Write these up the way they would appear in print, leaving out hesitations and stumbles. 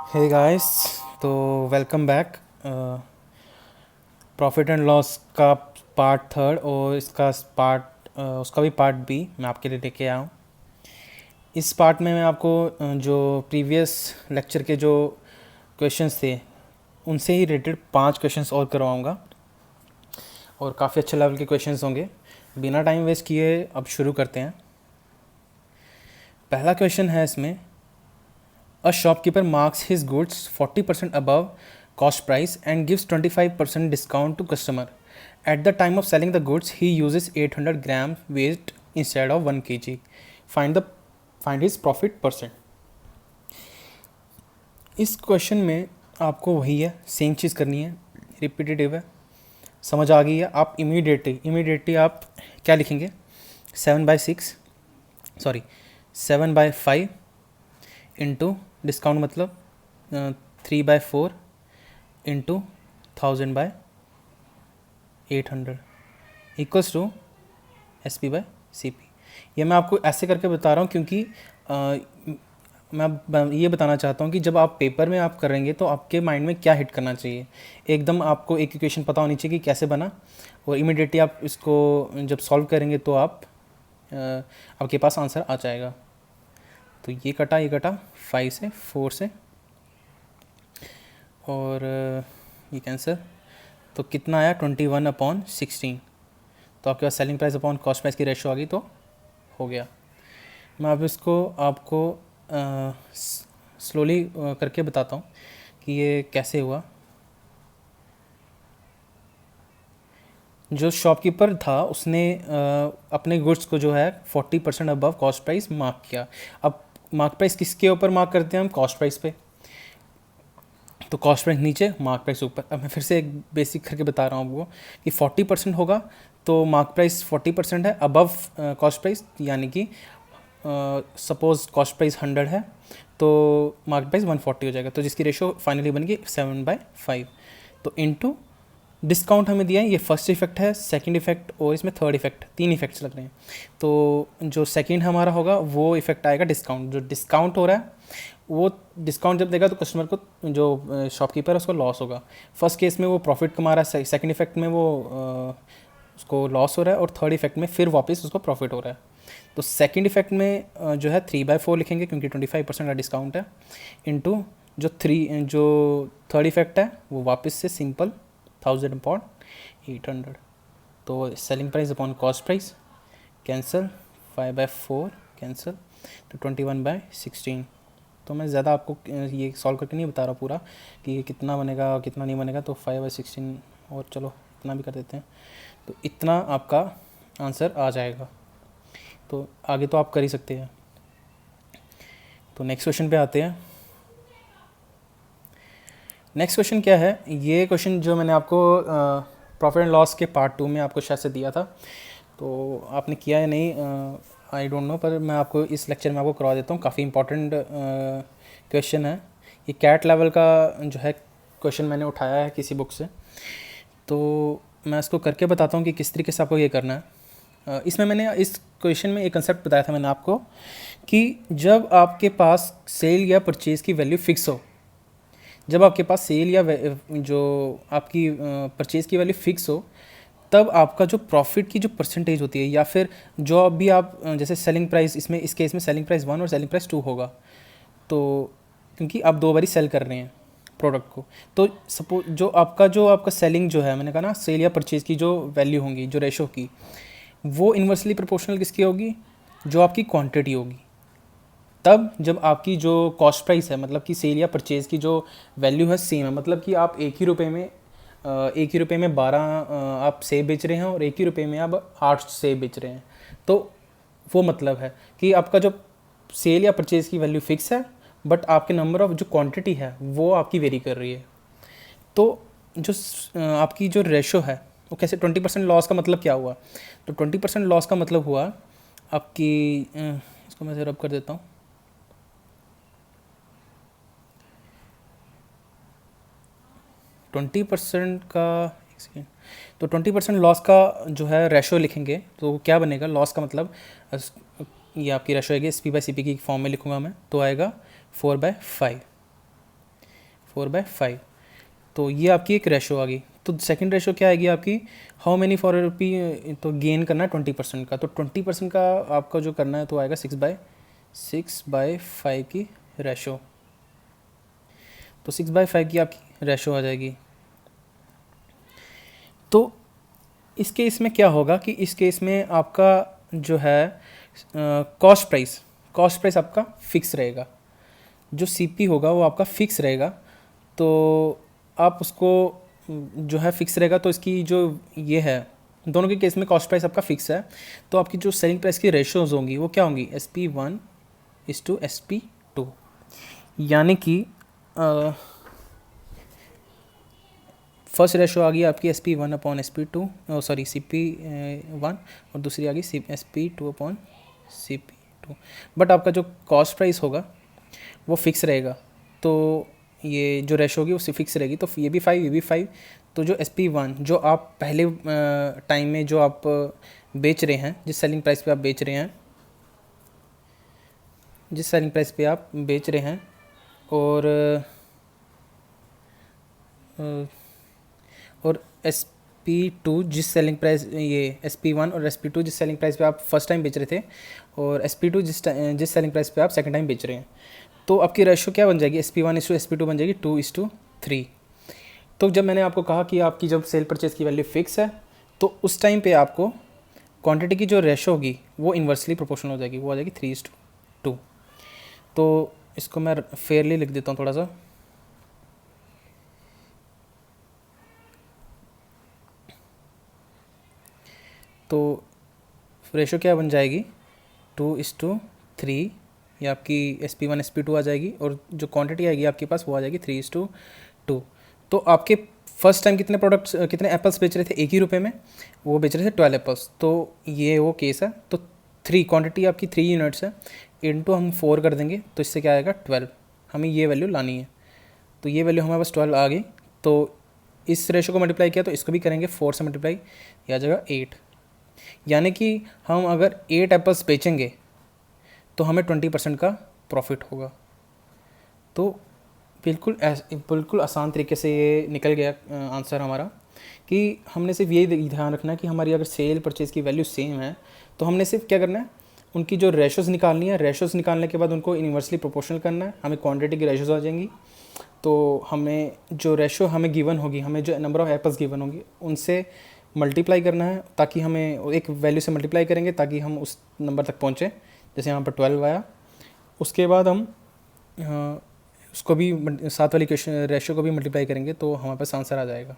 Hey guys, तो welcome back. Profit and loss का part third और इसका उसका भी पार्ट बी मैं आपके लिए लेके आया हूँ। इस पार्ट में मैं आपको जो प्रीवियस लेक्चर के जो क्वेश्चंस थे उनसे ही रिलेटेड 5 क्वेश्चंस और करवाऊँगा और काफ़ी अच्छे लेवल के क्वेश्चंस होंगे। बिना टाइम वेस्ट किए अब शुरू करते हैं। पहला क्वेश्चन है इसमें, A shopkeeper marks his goods 40% above cost price and gives 25% discount to customer. At the time of selling the goods, he uses 800 grams weight instead of 1 kg. Find his profit percent. इस question में आपको वही है, same चीज़ करनी है, repetitive है। समझ आ गई है? आप इमीडिएटली आप क्या लिखेंगे? 7/5 इंटू डिस्काउंट मतलब 3/4 इंटू 1000/800 इक्वल्स टू SP/CP। ये मैं आपको ऐसे करके बता रहा हूँ क्योंकि मैं ये बताना चाहता हूँ कि जब आप पेपर में आप करेंगे तो आपके माइंड में क्या हिट करना चाहिए। एकदम आपको एक इक्वेशन पता होनी चाहिए कि कैसे बना, और इमीडिएटली आप इसको जब सॉल्व करेंगे तो आपके पास आंसर आ जाएगा। तो ये कटा 5 से 4 से, और ये कैंसर, तो कितना आया 21/16। तो आपके पास selling price upon cost price की रेशो आ गई, तो हो गया। मैं अब इसको आपको स्लोली करके बताता हूँ कि ये कैसे हुआ। जो शॉपकीपर था उसने अपने गुड्स को जो है 40% अबव कॉस्ट प्राइस मार्क किया। अब मार्क प्राइस किसके ऊपर मार्क करते हैं हम? कॉस्ट प्राइस पे। तो कॉस्ट प्राइस नीचे, मार्क प्राइस ऊपर। अब मैं फिर से एक बेसिक करके बता रहा हूँ आपको कि 40% होगा तो मार्क प्राइस 40% है अबव कॉस्ट प्राइस, यानी कि सपोज कॉस्ट प्राइस 100 है तो मार्क प्राइस 140 हो जाएगा। तो जिसकी रेशो फाइनली बन गई 7/5। तो इनटू डिस्काउंट हमें दिया है, ये फर्स्ट इफेक्ट है, सेकंड इफेक्ट और इसमें थर्ड इफेक्ट, 3 इफेक्ट्स लग रहे हैं। तो जो सेकंड हमारा होगा वो इफेक्ट आएगा डिस्काउंट। जो डिस्काउंट हो रहा है वो डिस्काउंट जब देगा तो कस्टमर को, जो शॉपकीपर है उसको लॉस होगा। फर्स्ट केस में वो प्रॉफिट कमा रहा है, सेकंड इफेक्ट में वो उसको लॉस हो रहा है, और थर्ड इफेक्ट में फिर वापस उसको प्रॉफिट हो रहा है। तो सेकंड इफेक्ट में जो है 3/4 लिखेंगे क्योंकि 25% का डिस्काउंट है, इनटू जो थर्ड इफेक्ट है वो वापस से सिंपल 1000/800। तो selling price upon cost price cancel, 5/4 cancel, तो 21/16। तो मैं ज़्यादा आपको ये सॉल्व करके नहीं बता रहा पूरा कि ये कितना बनेगा कितना नहीं बनेगा। तो 5/16, और चलो इतना भी कर देते हैं, तो इतना आपका आंसर आ जाएगा। तो आगे तो आप कर ही सकते हैं। तो नेक्स्ट क्वेश्चन पे आते हैं। नेक्स्ट क्वेश्चन क्या है? ये क्वेश्चन जो मैंने आपको प्रॉफिट एंड लॉस के पार्ट 2 में आपको शायद से दिया था, तो आपने किया या नहीं आई डोंट नो, पर मैं आपको इस लेक्चर में आपको करवा देता हूँ। काफ़ी इंपॉर्टेंट क्वेश्चन है ये, कैट लेवल का जो है क्वेश्चन मैंने उठाया है किसी बुक से। तो मैं इसको करके बताता हूँ कि किस तरीके से आपको ये करना है। इसमें मैंने इस क्वेश्चन में एक कंसेप्ट बताया था मैंने आपको कि जब आपके पास सेल या परचेज़ की वैल्यू फिक्स हो, जब आपके पास सेल या जो आपकी परचेज़ की वैल्यू फिक्स हो, तब आपका जो प्रॉफिट की जो परसेंटेज होती है, या फिर जो अभी आप जैसे सेलिंग प्राइस, इसमें इस केस में सेलिंग प्राइस 1 और सेलिंग प्राइस 2 होगा, तो क्योंकि आप 2 बारी सेल कर रहे हैं प्रोडक्ट को। तो सपोज जो आपका सेलिंग जो है, मैंने कहा ना सेल या परचेज़ की जो वैल्यू होंगी, जो रेशो की, वो इन्वर्सली प्रोपोर्शनल किसकी होगी? जो आपकी क्वांटिटी होगी। तब जब आपकी जो कॉस्ट प्राइस है, मतलब कि सेल या परचेज़ की जो वैल्यू है सेम है, मतलब कि आप एक ही रुपए में 12 आप सेब बेच रहे हैं और एक ही रुपए में आप 8 सेब बेच रहे हैं, तो वो मतलब है कि आपका जो सेल या परचेज़ की वैल्यू फिक्स है, बट आपके नंबर ऑफ जो क्वांटिटी है वो आपकी वेरी कर रही है। तो जो आपकी जो रेशो है वो कैसे, 20% लॉस का मतलब क्या हुआ? तो 20% लॉस का मतलब हुआ आपकी, इसको मैं रब कर देता हूँ, 20% का, एक सेकेंड, तो 20% लॉस का जो है रेशो लिखेंगे तो क्या बनेगा? लॉस का मतलब ये आपकी रेशो आएगी SP/CP की फॉर्म में लिखूंगा मैं, तो आएगा 4/5। 4/5। तो ये आपकी एक रेशो आ गई। तो सेकंड रेशो क्या आएगी आपकी, हाउ मैनी फॉर रुपी, तो गेन करना है 20% का, तो 20% का आपका जो करना है तो आएगा 6/5 की रेशो। तो 6/5 की आपकी रेशो आ जाएगी। तो इस केस में क्या होगा कि इस केस में आपका जो है कॉस्ट प्राइस आपका फिक्स रहेगा, जो सीपी होगा वो आपका फिक्स रहेगा। तो आप उसको जो है फिक्स रहेगा, तो इसकी जो ये है, दोनों के केस में कॉस्ट प्राइस आपका फिक्स है। तो आपकी जो सेलिंग प्राइस की रेशोज़ होंगी वो क्या होंगी, SP1:SP2, यानी कि फर्स्ट रेशो आ गई आपकी SP1/SP2, सॉरी CP1, और दूसरी आ गई SP2/CP2। बट आपका जो कॉस्ट प्राइस होगा वो फिक्स रहेगा, तो ये जो रेशो होगी वो फिक्स रहेगी। तो ये भी 5, ये भी 5। तो जो SP1 जो आप पहले टाइम में जो आप बेच रहे हैं, जिस सेलिंग प्राइस पे आप बेच रहे हैं, और SP2 जिस सेलिंग प्राइस, ये SP1 और SP2 जिस सेलिंग प्राइस पे आप फर्स्ट टाइम बेच रहे थे, और SP2 जिस सेलिंग प्राइस पे आप सेकंड टाइम बेच रहे हैं, तो आपकी रेशो क्या बन जाएगी, SP1:SP2 बन जाएगी 2:3। तो जब मैंने आपको कहा कि आपकी जब सेल परचेज की वैल्यू फिक्स है, तो उस टाइम पे आपको क्वांटिटी की जो रेशो होगी वो इन्वर्सली प्रोपोर्शनल हो जाएगी, वो आ जाएगी 3:2। तो इसको मैं फेयरली लिख देता हूँ थोड़ा सा। तो रेशो क्या बन जाएगी, 2:3, ये आपकी SP1:SP2 आ जाएगी, और जो क्वांटिटी आएगी आपके पास वो आ जाएगी 3:2। तो आपके फर्स्ट टाइम कितने एप्पल्स बेच रहे थे एक ही रुपये में, वो बेच रहे थे 12 एप्पल्स। तो ये वो केस है। तो 3 क्वांटिटी आपकी 3 यूनिट्स है, इनटू हम 4 कर देंगे, तो इससे क्या आएगा 12। हमें ये वैल्यू लानी है, तो ये वैल्यू हमारे पास 12 आ गई। तो इस रेशो को मल्टीप्लाई किया तो इसको भी करेंगे 4 से मल्टीप्लाई, ये आ जाएगा 8। यानी कि हम अगर 8 एप्पल्स बेचेंगे तो हमें 20% का प्रॉफिट होगा। तो बिल्कुल आसान तरीके से ये निकल गया आंसर हमारा, कि हमने सिर्फ ये ध्यान रखना है कि हमारी अगर सेल परचेज़ की वैल्यू सेम है, तो हमने सिर्फ क्या करना है, उनकी जो रेशोज़ निकालनी है, रेशोज़ निकालने के बाद उनको इन्वर्सली प्रोपोर्शनल करना है, हमें क्वांटिटी की रेशोज़ आ जाएंगी। तो हमें जो रेशो हमें गिवन होगी, हमें जो नंबर ऑफ़ एप्पल्स गिवन होंगी, उनसे मल्टीप्लाई करना है, ताकि हमें एक वैल्यू से मल्टीप्लाई करेंगे ताकि हम उस नंबर तक पहुँचें। जैसे यहाँ पर 12 आया, उसके बाद हम उसको भी साथ वाली क्वेश्चन रेशो को भी मल्टीप्लाई करेंगे, तो हमारे पास आंसर आ जाएगा।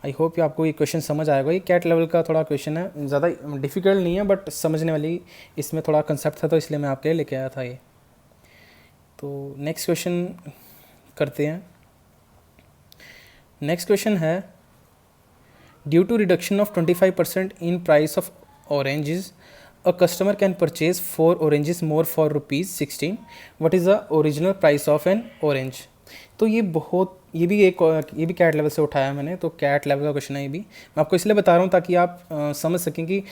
आई होप कि आपको ये क्वेश्चन समझ आएगा। ये कैट लेवल का थोड़ा क्वेश्चन है, ज़्यादा डिफ़िकल्ट नहीं है, बट समझने वाली इसमें थोड़ा कंसेप्ट था, तो इसलिए मैं आपके लिए लेके आया था ये। तो नेक्स्ट क्वेश्चन करते हैं। नेक्स्ट क्वेश्चन है, due to reduction of 25% in price of oranges, a customer can purchase 4 oranges more for ₹16. What is the original price of an orange? तो ये भी कैट लेवल से उठाया मैंने, तो कैट लेवल का क्वेश्चन है ये भी। मैं आपको इसलिए बता रहा हूँ ताकि आप समझ सकें कि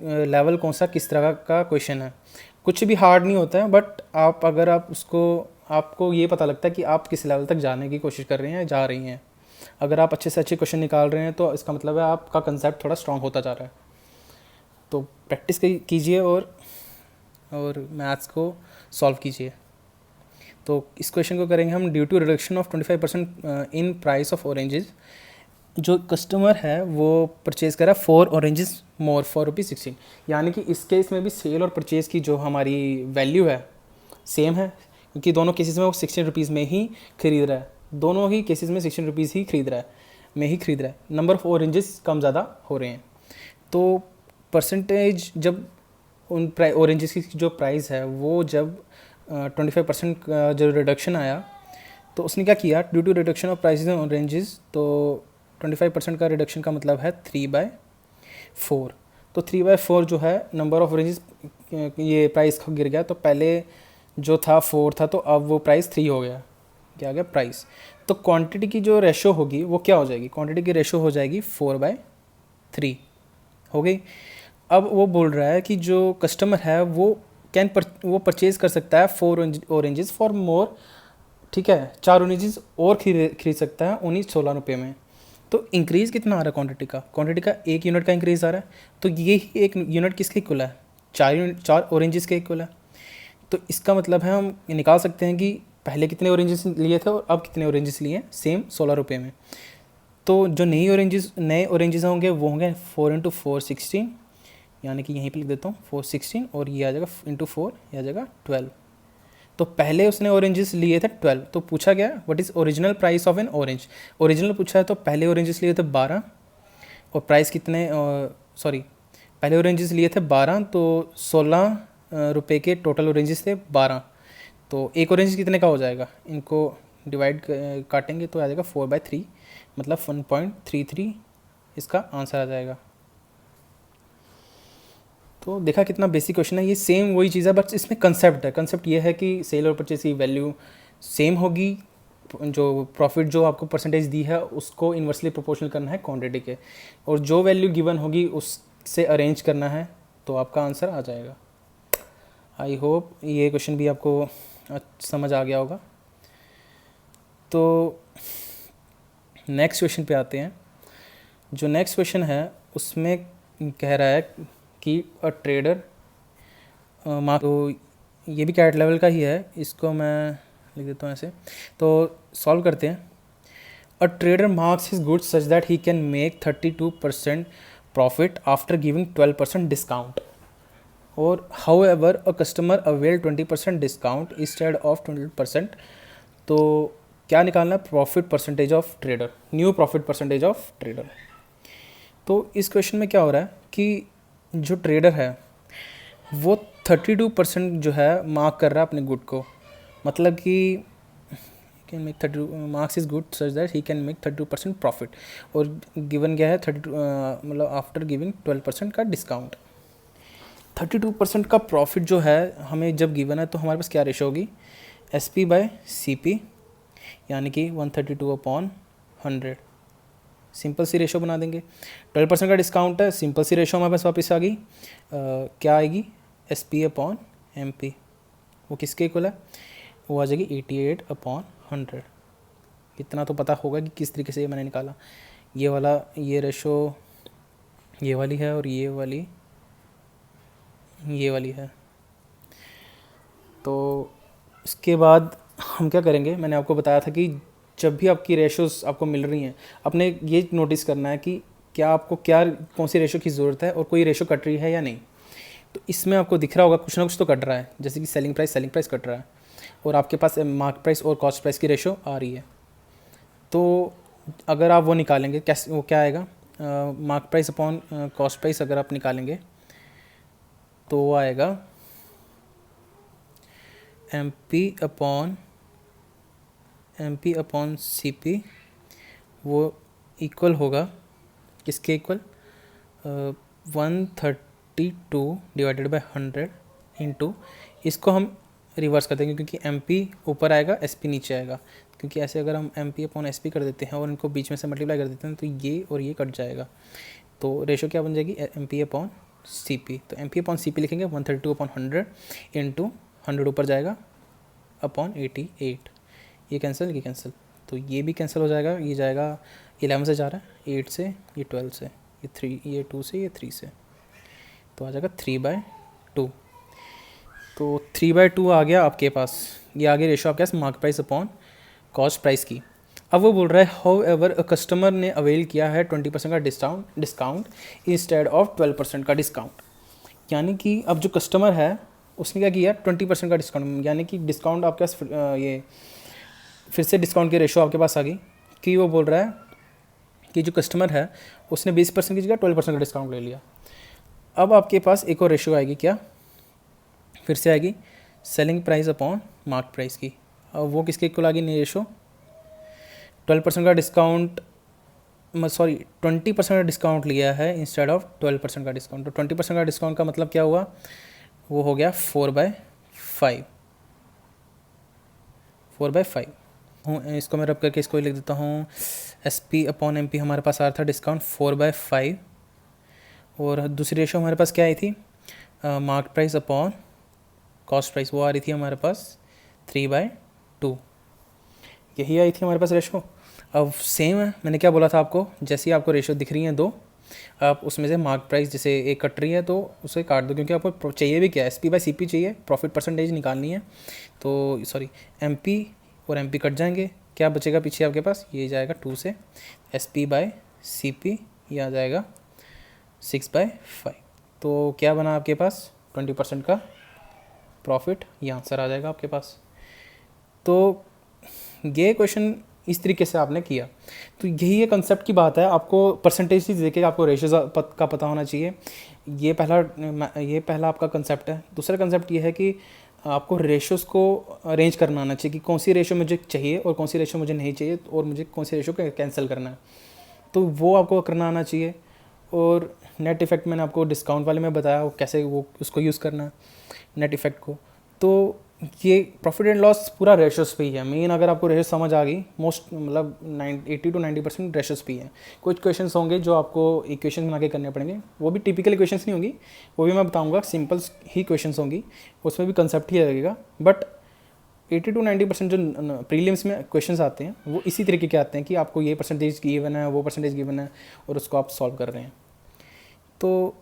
लेवल कौन सा किस तरह का क्वेश्चन है। कुछ भी हार्ड नहीं होता है, बट अगर आप आपको ये पता लगता है कि आप किस लेवल तक जाने की कोशिश कर रहे हैं, जा रही हैं। अगर आप अच्छे से अच्छे क्वेश्चन निकाल रहे हैं तो इसका मतलब है आपका कंसेप्ट थोड़ा स्ट्रॉन्ग होता जा रहा है। तो प्रैक्टिस कीजिए और मैथ्स को सॉल्व कीजिए। तो इस क्वेश्चन को करेंगे हम, due to reduction of 25% in price of oranges, जो कस्टमर है वो परचेज़ करा 4 ऑरेंजेस मोर फॉर ₹16। यानी कि इस केस में भी सेल और परचेज़ की जो हमारी वैल्यू है सेम है, क्योंकि दोनों केसेस में वो ₹16 में ही खरीद रहा है, दोनों ही केसेस में ₹16 ही खरीद रहा है। नंबर ऑफ ऑरेंजेस कम ज़्यादा हो रहे हैं। तो परसेंटेज जब उन ऑरेंजेस की जो प्राइस है वो जब 25% का जो रिडक्शन आया, तो उसने क्या किया, due to reduction of prices on oranges, तो 25% का रिडक्शन का मतलब है 3/4। तो 3/4 जो है नंबर ऑफ ऑरेंजेस, ये प्राइस गिर गया, तो पहले जो था 4 था, तो अब वो प्राइस 3 हो गया, क्या आ गया प्राइस। तो क्वांटिटी की जो रेशो होगी वो क्या हो जाएगी, क्वांटिटी की रेशो हो जाएगी 4/3 हो गई। अब वो बोल रहा है कि जो कस्टमर है वो वो परचेज़ कर सकता है 4 ऑरेंजेस फॉर मोर ठीक है, 4 ऑरेंजेस और खरीद सकता है 19-16 रुपये में। तो इंक्रीज़ कितना आ रहा है क्वांटिटी का 1 यूनिट का इंक्रीज़ आ रहा है। तो ये ही 1 यूनिट किसके इक्वल है, 4 ऑरेंजेस के इक्वल है। तो इसका मतलब है हम ये निकाल सकते हैं कि पहले कितने ऑरेंजेस लिए थे और अब कितने ऑरेंजेस लिए हैं, सेम 16 रुपये में। तो जो नए ऑरेंजेस होंगे वो होंगे 4 × 4 16, यानी कि यहीं पे लिख देता हूँ 4 16, और ये आ जाएगा × 4, ये आ जाएगा 12। तो पहले उसने ऑरेंजेस लिए थे 12, तो पूछा गया what is original price of N orange. Original पूछा है तो पहले ऑरेंजेस लिए थे 12, और प्राइस कितने, पहले ऑरेंजेस लिए थे 12, तो 16 रुपये के टोटल ऑरेंजेस थे 12। तो एक ऑरेंज कितने का हो जाएगा, इनको डिवाइड काटेंगे तो आ जाएगा 4/3, मतलब 1.33 इसका आंसर आ जाएगा। तो देखा कितना बेसिक क्वेश्चन है, ये सेम वही चीज़ है, बट इसमें कंसेप्ट है। कंसेप्ट ये है कि सेल और परचेज की वैल्यू सेम होगी, जो प्रॉफिट जो आपको परसेंटेज दी है उसको इन्वर्सली प्रोपोर्शनल करना है क्वांटिटी के, और जो वैल्यू गिवन होगी उससे अरेंज करना है, तो आपका आंसर आ जाएगा। आई होप ये क्वेश्चन भी आपको समझ आ गया होगा। तो नेक्स्ट क्वेश्चन पे आते हैं। जो नेक्स्ट क्वेश्चन है उसमें कह रहा है कि अ ट्रेडर तो ये भी कैट लेवल का ही है, इसको मैं लिख देता हूँ ऐसे। तो सॉल्व करते हैं। A trader marks his goods such that he can make 32% profit after giving 12% discount, और however a customer avail 20% discount instead of 20%। तो क्या निकालना है, profit percentage of trader, new profit percentage of trader. तो इस question में क्या हो रहा है कि जो ट्रेडर है वो 32% जो है मार्क कर रहा है अपने गुड को, मतलब कि can make 32 marks is good such that he can make 32% profit, और गिवन गया है 32 मतलब आफ्टर गिविंग 12% का डिस्काउंट। 32% का प्रॉफिट जो है हमें जब गिवन है तो हमारे पास क्या रेशो होगी, SP/CP, यानी कि 132/100। सिंपल सी रेशो बना देंगे। 12% का डिस्काउंट है, सिंपल सी रेशो हमारे पास वापस आ गई। क्या आएगी, SP/MP। वो किसके इक्वल है, वो आ जाएगी 88/100। इतना तो पता होगा कि किस तरीके से ये मैंने निकाला। ये वाला ये रेशो ये वाली है, और ये वाली है। तो इसके बाद हम क्या करेंगे, मैंने आपको बताया था कि जब भी आपकी रेशोज़ आपको मिल रही हैं, आपने ये नोटिस करना है कि क्या आपको कौन सी रेशो की ज़रूरत है और कोई रेशो कट रही है या नहीं। तो इसमें आपको दिख रहा होगा कुछ ना कुछ तो कट रहा है, जैसे कि सेलिंग प्राइस कट रहा है, और आपके पास मार्क प्राइस और कॉस्ट प्राइस की रेशो आ रही है। तो अगर आप वो निकालेंगे, कैसे, वो क्या आएगा, mark price upon cost price अगर आप निकालेंगे तो वो आएगा MP/CP, वो इक्वल होगा किसके इक्वल, 132 डिवाइडेड बाय 100 इंटू, इसको हम रिवर्स कर देंगे क्योंकि MP ऊपर आएगा SP नीचे आएगा, क्योंकि ऐसे अगर हम MP/SP कर देते हैं और इनको बीच में से मल्टीप्लाई कर देते हैं तो ये और ये कट जाएगा। तो रेशो क्या बन जाएगी, MP/CP। तो MP/CP लिखेंगे 132/100 इंटू 100 ऊपर जाएगा अपॉन 88, ये कैंसिल, तो ये भी कैंसिल हो जाएगा। ये जाएगा 11 से जा रहा है, 8 से, ये 12 से, ये 3, ये 2 से, ये 3 से, तो आ जाएगा 3/2। तो 3/2 आ गया आपके पास। ये आ गया रेशो आपके पास mark price upon cost price की। अब वो बोल रहा है हाउ एवर कस्टमर ने अवेल किया है 20% का डिस्काउंट इंस्टेड ऑफ 12% का डिस्काउंट, यानी कि अब जो कस्टमर है उसने क्या किया, 20% का डिस्काउंट, यानी कि डिस्काउंट आपके पास ये फिर से डिस्काउंट की रेशो आपके पास आ गई कि वो बोल रहा है कि जो कस्टमर है उसने 20% की जगह 12% का डिस्काउंट ले लिया। अब आपके पास एक और रेशो आएगी, क्या, फिर से आएगी selling price upon mark price की। अब वो किसके इक्वल आ गई नई रेशो, 12% का डिस्काउंट, 20% का डिस्काउंट लिया है इंस्टेड ऑफ 12% का डिस्काउंट। तो 20% का डिस्काउंट का मतलब क्या हुआ, वो हो गया 4/5। इसको मैं रब करके इसको लिख देता हूँ, SP/MP हमारे पास आ रहा था डिस्काउंट 4/5, और दूसरी रेशो हमारे पास क्या आई थी, mark price upon cost price, वो आ रही थी हमारे पास 3/2। यही आई थी हमारे पास रेशो। अब सेम है, मैंने क्या बोला था आपको, जैसे ही आपको रेशो दिख रही हैं दो, आप उसमें से मार्क प्राइस जैसे एक कट रही है तो उसे काट दो, क्योंकि आपको चाहिए भी क्या है, SP/CP चाहिए, प्रॉफिट परसेंटेज निकालनी है। तो सॉरी, MP और MP कट जाएंगे, क्या बचेगा पीछे आपके पास, ये जाएगा 2 से, SP/CP ये आ जाएगा 6/5। तो क्या बना आपके पास, 20% का प्रॉफिट, ये आंसर आ जाएगा आपके पास। तो ये क्वेश्चन इस तरीके से आपने किया। तो यही ये कंसेप्ट की बात है, आपको परसेंटेज ही देके आपको रेशोज़ का पता होना चाहिए। ये पहला आपका कंसेप्ट है। दूसरा कंसेप्ट ये है कि आपको रेशोज़ को अरेंज करना आना चाहिए कि कौन सी रेशो मुझे चाहिए और कौन सी रेशो मुझे नहीं चाहिए, और मुझे कौन सी रेशो कैंसिल करना है, तो वो आपको करना आना चाहिए। और नेट इफ़ेक्ट मैंने आपको डिस्काउंट वाले में बताया वो कैसे वो उसको यूज़ करना है, नेट इफ़ेक्ट को। तो ये प्रॉफिट एंड लॉस पूरा रेशोज़ पे ही है मेन। अगर आपको रेशो समझ आ गई, मोस्ट मतलब 80 to 90% रेशोज़ पे ही है। कुछ क्वेश्चंस होंगे जो आपको इक्वेशन बना के करने पड़ेंगे, वो भी टिपिकल इक्वेशंस नहीं होंगी, वो भी मैं बताऊंगा, सिंपल ही क्वेश्चंस होंगी, उसमें भी कंसेप्ट ही लगेगा। बट 80 to 90% जो प्रीलिम्स में क्वेश्चंस आते हैं वो इसी तरीके के आते हैं कि आपको ये परसेंटेज गिवन है, वो परसेंटेज गिवन है, और उसको आप सॉल्व कर रहे हैं। तो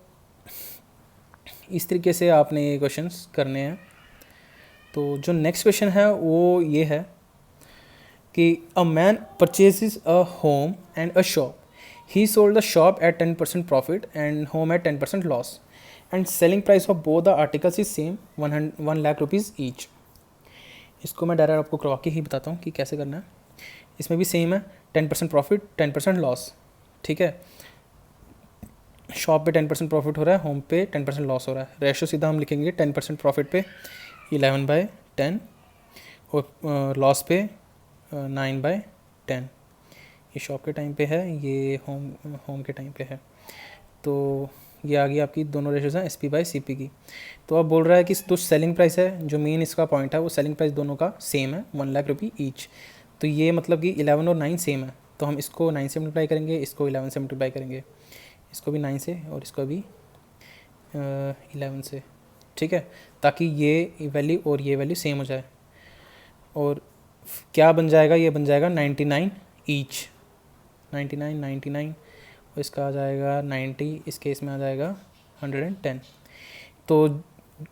इस तरीके से आपने ये क्वेश्चंस करने हैं। तो जो नेक्स्ट क्वेश्चन है वो ये है कि a man purchases a home and a shop, he sold the shop at 10% profit and home at 10% loss, and selling price of both the articles is same 1 lakh rupees each. इसको मैं direct आपको करवा के ही बताता हूँ कि कैसे करना है। इसमें भी सेम है, 10% प्रॉफिट 10% लॉस, ठीक है। शॉप पे 10% प्रॉफिट हो रहा है, होम पे 10% लॉस हो रहा है। रेशो सीधा हम लिखेंगे 10% प्रॉफिट पे 11/10 और लॉस पे 9/10। ये शॉप के टाइम पे है, ये होम के टाइम पे है। तो ये आ गई आपकी दोनों रेशोज़ हैं SP/CP की। तो अब बोल रहा है कि जो सेलिंग प्राइस है, जो मेन इसका पॉइंट है, वो सेलिंग प्राइस दोनों का सेम है 1 लाख रुपये ईच। तो ये मतलब कि 11 और 9 सेम है, तो हम इसको 9 से मल्टीप्लाई करेंगे, इसको 11 से मल्टीप्लाई करेंगे, इसको भी 9 से और इसको भी 11 से, ठीक है, ताकि ये वैल्यू और ये वैल्यू सेम हो जाए। और क्या बन जाएगा, ये बन जाएगा 99 ईच, 99 और इसका आ जाएगा 90, इस केस में आ जाएगा 110। तो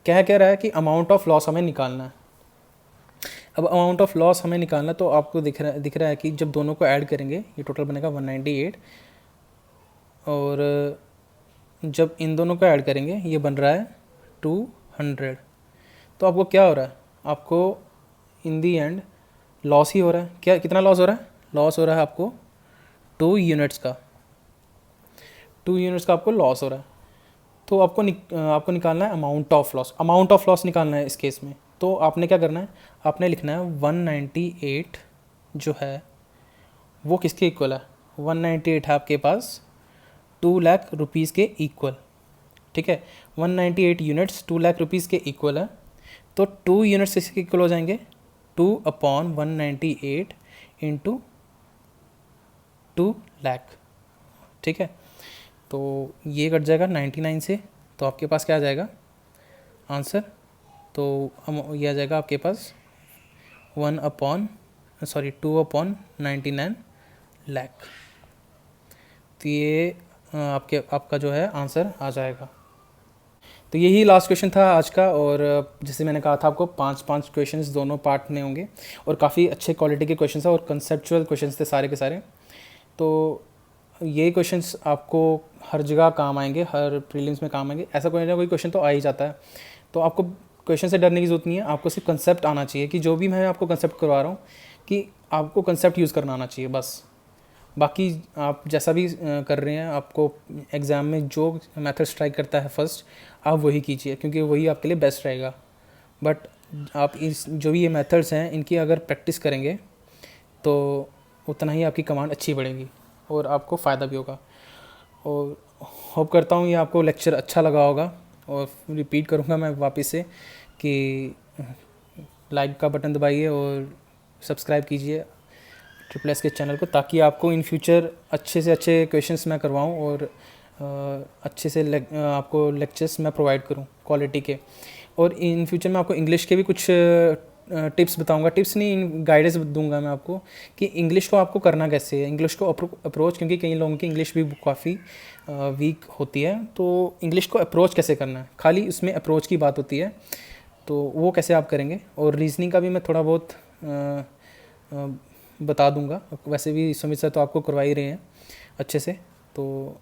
क्या कह रहा है कि अमाउंट ऑफ लॉस हमें निकालना है। अब अमाउंट ऑफ लॉस हमें निकालना, तो आपको दिख रहा है कि जब दोनों को ऐड करेंगे ये टोटल बनेगा 198, और जब इन दोनों को ऐड करेंगे ये बन रहा है 200। तो आपको क्या हो रहा है, आपको इन दी एंड लॉस ही हो रहा है। क्या, कितना लॉस हो रहा है, लॉस हो रहा है आपको 2 यूनिट्स का, 2 यूनिट्स का आपको लॉस हो रहा है। तो आपको निकालना है amount of loss, amount of loss निकालना है इस केस में। तो आपने क्या करना है, आपने लिखना है 198 जो है वो किसके इक्वल है, 198 है आपके पास 2 लाख रुपीज़ के इक्वल, ठीक है। 198 यूनिट्स 2 लाख रुपीज़ के इक्वल है। तो 2 यूनिट्स इसके इक्वल हो जाएंगे 2/198 इंटू 2 लाख, ठीक है। तो ये कट जाएगा 99 से, तो आपके पास क्या आ जाएगा आंसर, तो ये आ जाएगा आपके पास 2/99 लाख। तो ये आपका जो है आंसर आ जाएगा। तो यही लास्ट क्वेश्चन था आज का। और जैसे मैंने कहा था आपको 5 क्वेश्चंस दोनों पार्ट में होंगे, और काफ़ी अच्छे क्वालिटी के क्वेश्चंस हैं और कंसेप्चुअल क्वेश्चंस थे सारे के सारे। तो ये क्वेश्चंस आपको हर जगह काम आएंगे, हर प्रीलिम्स में काम आएंगे, ऐसा कोई ना कोई क्वेश्चन तो आ ही जाता है। तो आपको क्वेश्चन से डरने की ज़रूरत नहीं है, आपको सिर्फ कंसेप्ट आना चाहिए कि जो भी मैं आपको कंसेप्ट करवा रहा हूँ कि आपको कंसेप्ट यूज़ करना आना चाहिए बस। बाकी आप जैसा भी कर रहे हैं, आपको एग्ज़ाम में जो मेथड ट्राई करता है फर्स्ट, आप वही कीजिए, क्योंकि वही आपके लिए बेस्ट रहेगा। बट आप इस जो भी ये मेथड्स हैं इनकी अगर प्रैक्टिस करेंगे तो उतना ही आपकी कमांड अच्छी बढ़ेगी और आपको फ़ायदा भी होगा। और होप करता हूँ ये आपको लेक्चर अच्छा लगा होगा। और रिपीट करूँगा मैं वापस से कि लाइक का बटन दबाइए और सब्सक्राइब कीजिए SSS के चैनल को, ताकि आपको इन फ्यूचर अच्छे से अच्छे क्वेश्चंस मैं करवाऊँ और अच्छे से आपको लेक्चर्स मैं प्रोवाइड करूँ क्वालिटी के। और इन फ्यूचर में आपको इंग्लिश के भी कुछ टिप्स बताऊंगा, टिप्स नहीं गाइडेंस दूंगा मैं आपको कि इंग्लिश को आपको करना कैसे है, इंग्लिश को अप्रोच, क्योंकि कई लोगों की इंग्लिश भी काफ़ी वीक होती है, तो इंग्लिश को अप्रोच कैसे करना है, खाली उसमें अप्रोच की बात होती है, तो वो कैसे आप करेंगे। और रीजनिंग का भी मैं थोड़ा बहुत बता दूंगा, वैसे भी सुमित सर तो आपको करवा ही रहे हैं अच्छे से, तो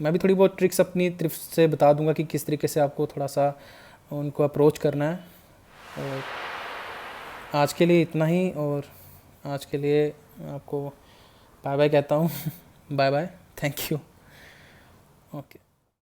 मैं भी थोड़ी बहुत ट्रिक्स अपनी तरफ से बता दूंगा कि किस तरीके से आपको थोड़ा सा उनको अप्रोच करना है। और आज के लिए इतना ही, और आज के लिए आपको बाय बाय कहता हूँ। Bye bye, thank you, okay.